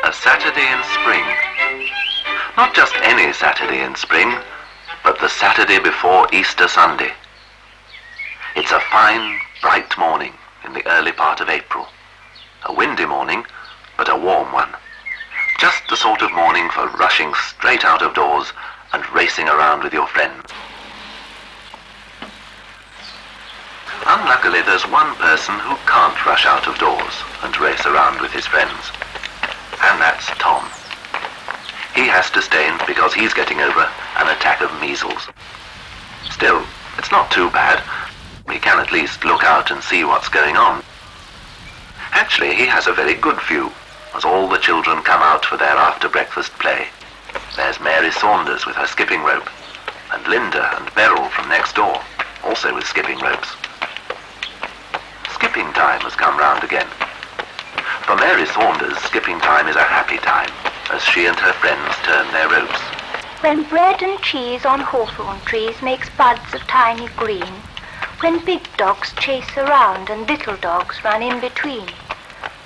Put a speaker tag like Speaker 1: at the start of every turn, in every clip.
Speaker 1: A Saturday in spring. Not just any Saturday in spring, but the Saturday before Easter Sunday. It's a fine, bright morning in the early part of April. A windy morning, but a warm one. Just the sort of morning for rushing straight out of doors and racing around with your friends. Unluckily, there's one person who can't rush out of doors and race around with his friends. And that's Tom. He has to stay in because he's getting over an attack of measles. Still, it's not too bad. We can at least look out and see what's going on. Actually, he has a very good view, as all the children come out for their after-breakfast play. There's Mary Saunders with her skipping rope, and Linda and Beryl from next door, also with skipping ropes. Skipping time has come round again. For Mary Saunders, skipping time is a happy time, as she and her friends turn their ropes.
Speaker 2: When bread and cheese on hawthorn trees makes buds of tiny green, when big dogs chase around and little dogs run in between,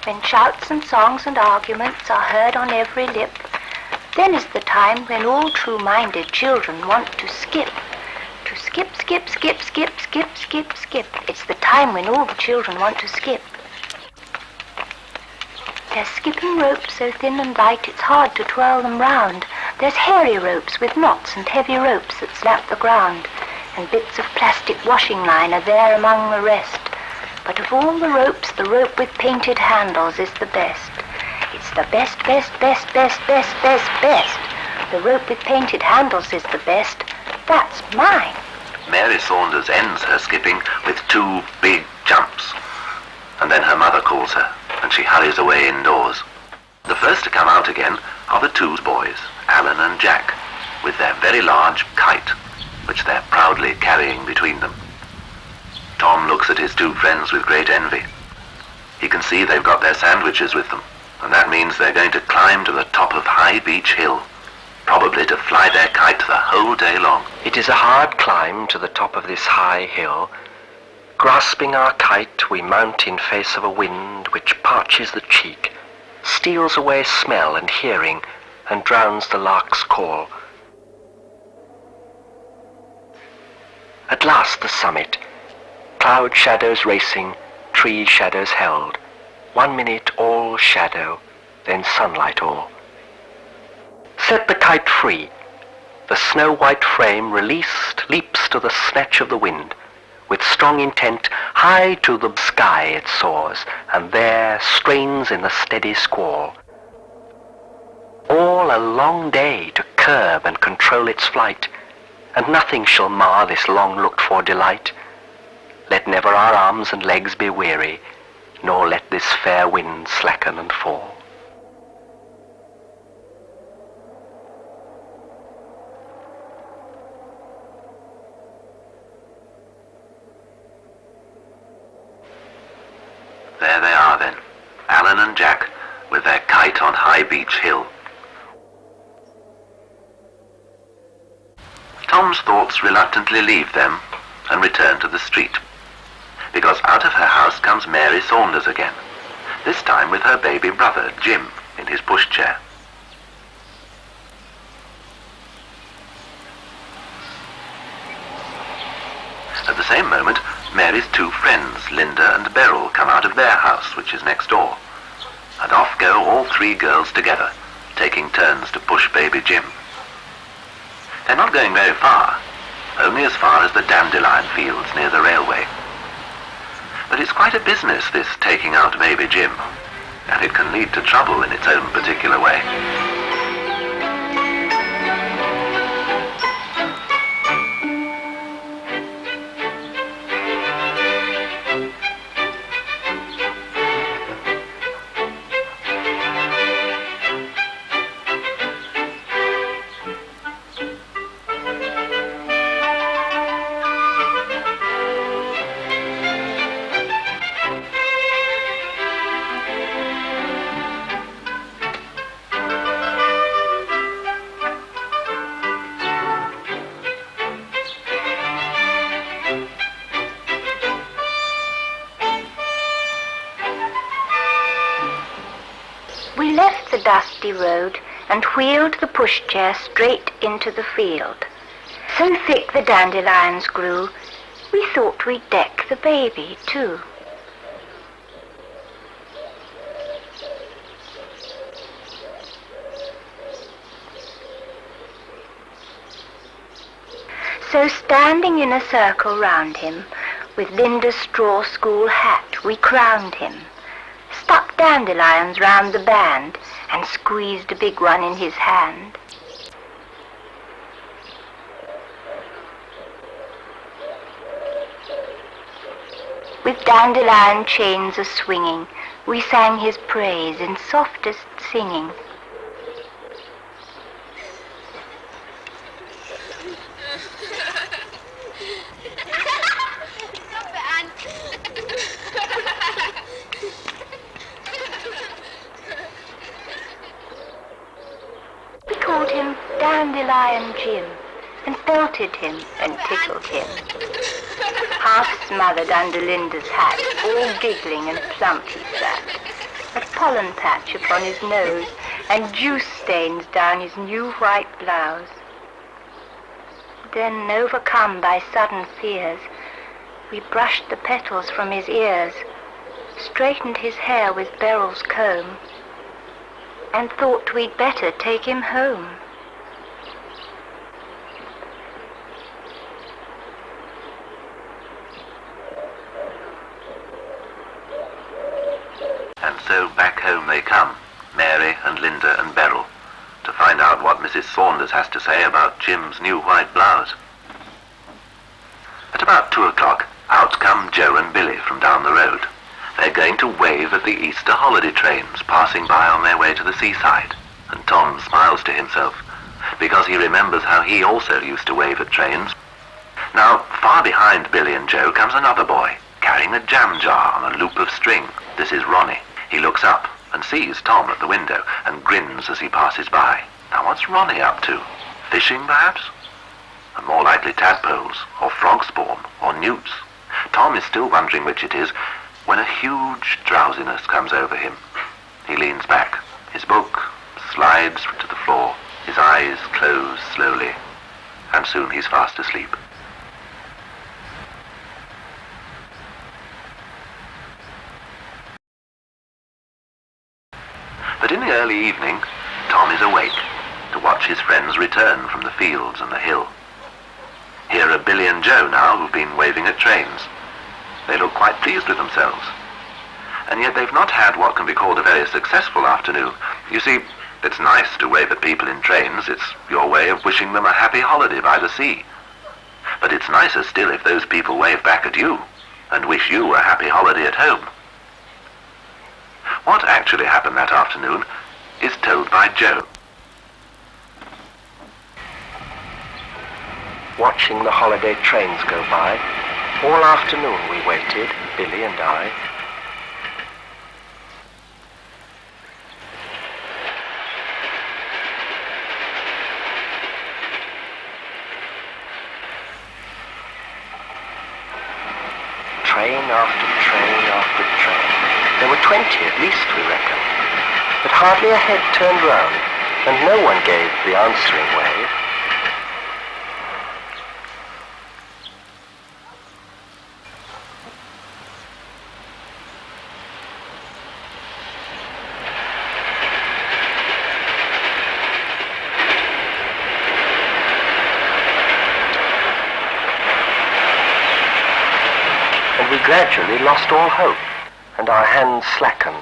Speaker 2: when shouts and songs and arguments are heard on every lip, then is the time when all true-minded children want to skip. To skip, skip, skip, skip, skip, skip, skip. It's the time when all the children want to skip. There's skipping ropes so thin and light it's hard to twirl them round. There's hairy ropes with knots and heavy ropes that slap the ground. And bits of plastic washing line are there among the rest. But of all the ropes, the rope with painted handles is the best. It's the best, best, best, best, best, best, best. The rope with painted handles is the best. That's mine.
Speaker 1: Mary Saunders ends her skipping with 2 big jumps. And then her mother calls her, and she hurries away indoors. The first to come out again are the 2 boys, Alan and Jack, with their very large kite, which they're proudly carrying between them. Tom looks at his 2 friends with great envy. He can see they've got their sandwiches with them, and that means they're going to climb to the top of High Beech Hill, probably to fly their kite the whole day long.
Speaker 3: It is a hard climb to the top of this high hill. Grasping our kite, we mount in face of a wind which parches the cheek, steals away smell and hearing, and drowns the lark's call. At last the summit, cloud shadows racing, tree shadows held. 1 minute all shadow, then sunlight all. Set the kite free. The snow-white frame released leaps to the snatch of the wind. With strong intent, high to the sky it soars, and there strains in the steady squall. All a long day to curb and control its flight, and nothing shall mar this long-looked-for delight. Let never our arms and legs be weary, nor let this fair wind slacken and fall.
Speaker 1: There they are then, Alan and Jack, with their kite on High Beech Hill. Tom's thoughts reluctantly leave them and return to the street, because out of her house comes Mary Saunders again, this time with her baby brother, Jim, in his pushchair. At the same moment, Mary's 2 friends, Linda and Beryl, come out of their house, which is next door. And off go all 3 girls together, taking turns to push baby Jim. They're not going very far, only as far as the dandelion fields near the railway. But it's quite a business, this taking out baby Jim, and it can lead to trouble in its own particular way.
Speaker 2: dusty road and wheeled the pushchair straight into the field. So thick the dandelions grew, we thought we'd deck the baby too. So standing in a circle round him, with Linda's straw school hat, we crowned him, stuck dandelions round the band, and squeezed a big one in his hand. With dandelion chains a-swinging, we sang his praise in softest singing. We called him Dandelion Jim, and belted him and tickled him. Half smothered under Linda's hat, all giggling and plump he sat, a pollen patch upon his nose, and juice stains down his new white blouse. Then, overcome by sudden fears, we brushed the petals from his ears, straightened his hair with Beryl's comb, and thought we'd better take him home.
Speaker 1: And so back home they come, Mary and Linda and Beryl, to find out what Mrs. Saunders has to say about Jim's new white blouse. At about 2 o'clock, out come Joe and Billy from down the road. They're going to wave at the Easter holiday trains passing by on their way to the seaside. And Tom smiles to himself, because he remembers how he also used to wave at trains. Now, far behind Billy and Joe comes another boy, carrying a jam jar on a loop of string. This is Ronnie. He looks up and sees Tom at the window and grins as he passes by. Now, what's Ronnie up to? Fishing, perhaps? And more likely tadpoles, or frog spawn, or newts. Tom is still wondering which it is, when a huge drowsiness comes over him. He leans back. His book slides to the floor. His eyes close slowly, and soon he's fast asleep. But in the early evening, Tom is awake to watch his friends return from the fields and the hill. Here are Billy and Joe now, who've been waving at trains. They look quite pleased with themselves. And yet they've not had what can be called a very successful afternoon. You see, it's nice to wave at people in trains. It's your way of wishing them a happy holiday by the sea. But it's nicer still if those people wave back at you and wish you a happy holiday at home. What actually happened that afternoon is told by Joe.
Speaker 3: Watching the holiday trains go by, all afternoon we waited, Billy and I. Train after train after train. There were 20 at least, we reckon. But hardly a head turned round, and no one gave the answering wave. And we gradually lost all hope, and our hands slackened.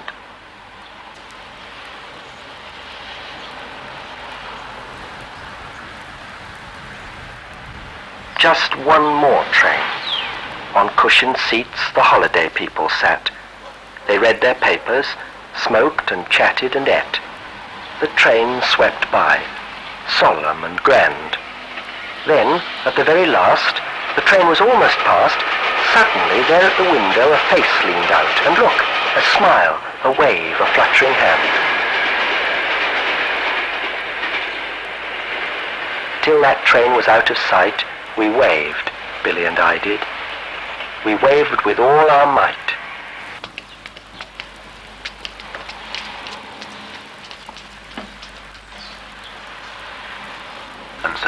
Speaker 3: Just one more train. On cushioned seats the holiday people sat. They read their papers, smoked and chatted and ate. The train swept by, solemn and grand. Then, at the very last, the train was almost past. Suddenly, there at the window, a face leaned out, and look, a smile, a wave, a fluttering hand. Till that train was out of sight, we waved, Billy and I did. We waved with all our might.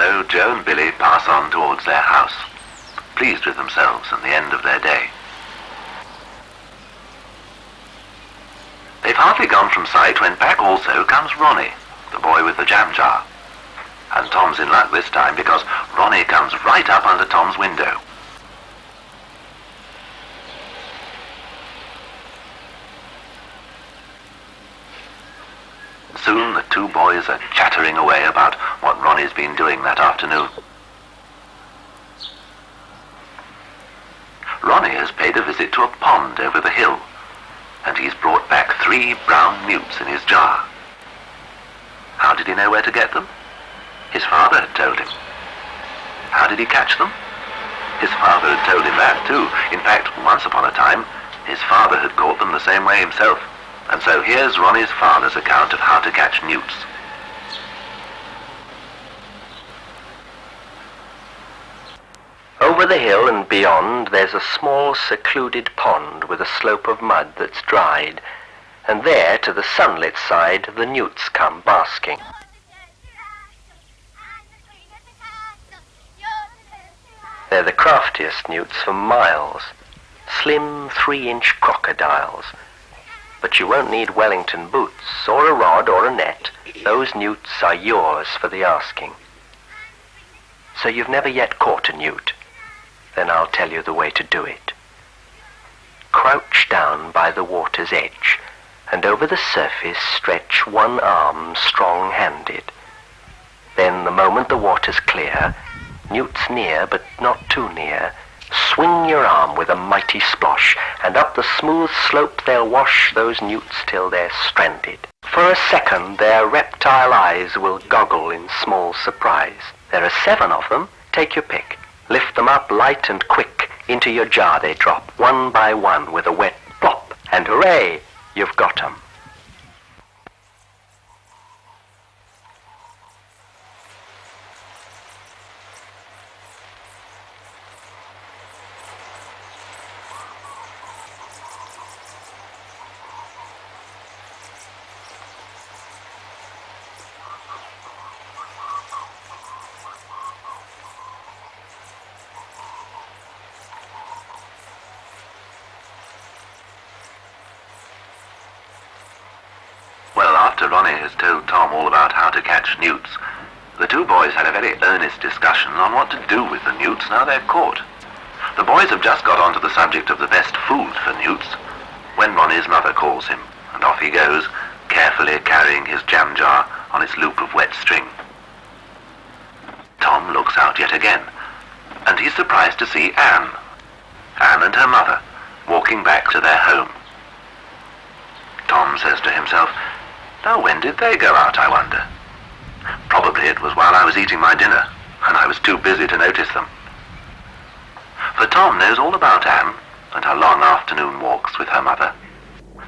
Speaker 1: So Joe and Billy pass on towards their house, pleased with themselves and the end of their day. They've hardly gone from sight when back also comes Ronnie, the boy with the jam jar. And Tom's in luck this time because Ronnie comes right up under Tom's window. Soon the two boys are chattering away about what Ronnie's been doing that afternoon. Ronnie has paid a visit to a pond over the hill, and he's brought back 3 brown newts in his jar. How did he know where to get them? His father had told him. How did he catch them? His father had told him that too. In fact, once upon a time, his father had caught them the same way himself. And so here's Ronnie's father's account of how to catch newts.
Speaker 3: Over the hill and beyond there's a small secluded pond with a slope of mud that's dried, and there to the sunlit side the newts come basking. They're the craftiest newts for miles, slim 3-inch crocodiles. But you won't need Wellington boots, or a rod or a net. Those newts are yours for the asking. So you've never yet caught a newt? Then I'll tell you the way to do it. Crouch down by the water's edge, and over the surface stretch one arm strong-handed. Then the moment the water's clear, newt's near but not too near, swing your arm with a mighty splosh, and up the smooth slope they'll wash those newts till they're stranded. For a second their reptile eyes will goggle in small surprise. There are 7 of them, take your pick. Lift them up light and quick, into your jar they drop, one by one with a wet plop, and hooray, you've got 'em.
Speaker 1: Well, after Ronnie has told Tom all about how to catch newts, the two boys had a very earnest discussion on what to do with the newts now they're caught. The boys have just got onto the subject of the best food for newts when Ronnie's mother calls him, and off he goes, carefully carrying his jam jar on its loop of wet string. Tom looks out yet again, and he's surprised to see Anne and her mother, walking back to their home. Tom says to himself, "Now when did they go out, I wonder? Probably it was while I was eating my dinner, and I was too busy to notice them." For Tom knows all about Anne and her long afternoon walks with her mother.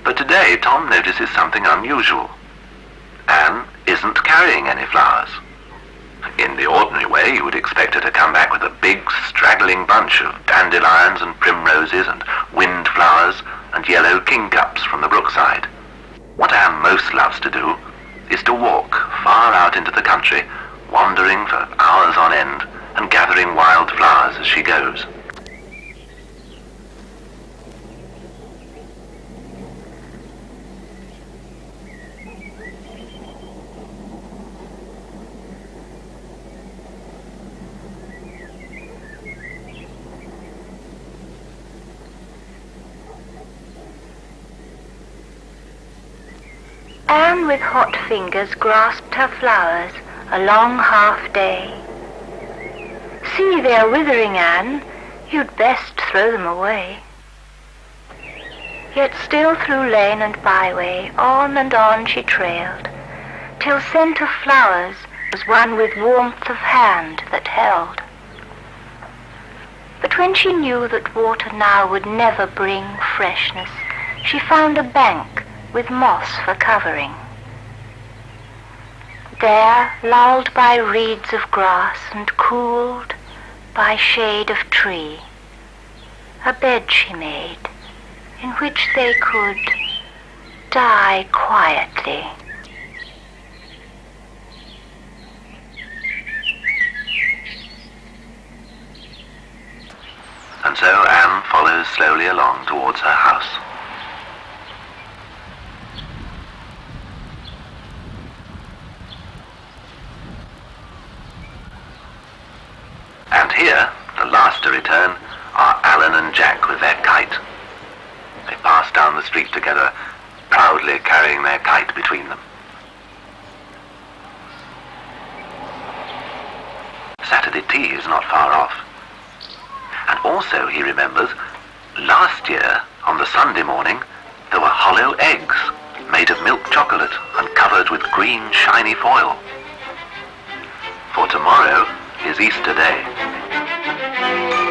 Speaker 1: But today Tom notices something unusual. Anne isn't carrying any flowers. In the ordinary way, you would expect her to come back with a big, straggling bunch of dandelions and primroses and windflowers and yellow kingcups from the brookside. What Anne most loves to do is to walk far out into the country, wandering for hours on end and gathering wild flowers as she goes.
Speaker 2: Anne with hot fingers grasped her flowers a long half day. "See, they are withering, Anne. You'd best throw them away." Yet still through lane and byway, on and on she trailed, till scent of flowers was one with warmth of hand that held. But when she knew that water now would never bring freshness, she found a bank with moss for covering. There, lulled by reeds of grass and cooled by shade of tree, a bed she made in which they could die quietly.
Speaker 1: And so Anne follows slowly along towards her house. And here, the last to return, are Alan and Jack with their kite. They pass down the street together, proudly carrying their kite between them. Saturday tea is not far off. And also, he remembers, last year, on the Sunday morning, there were hollow eggs made of milk chocolate and covered with green, shiny foil. For tomorrow is Easter Day.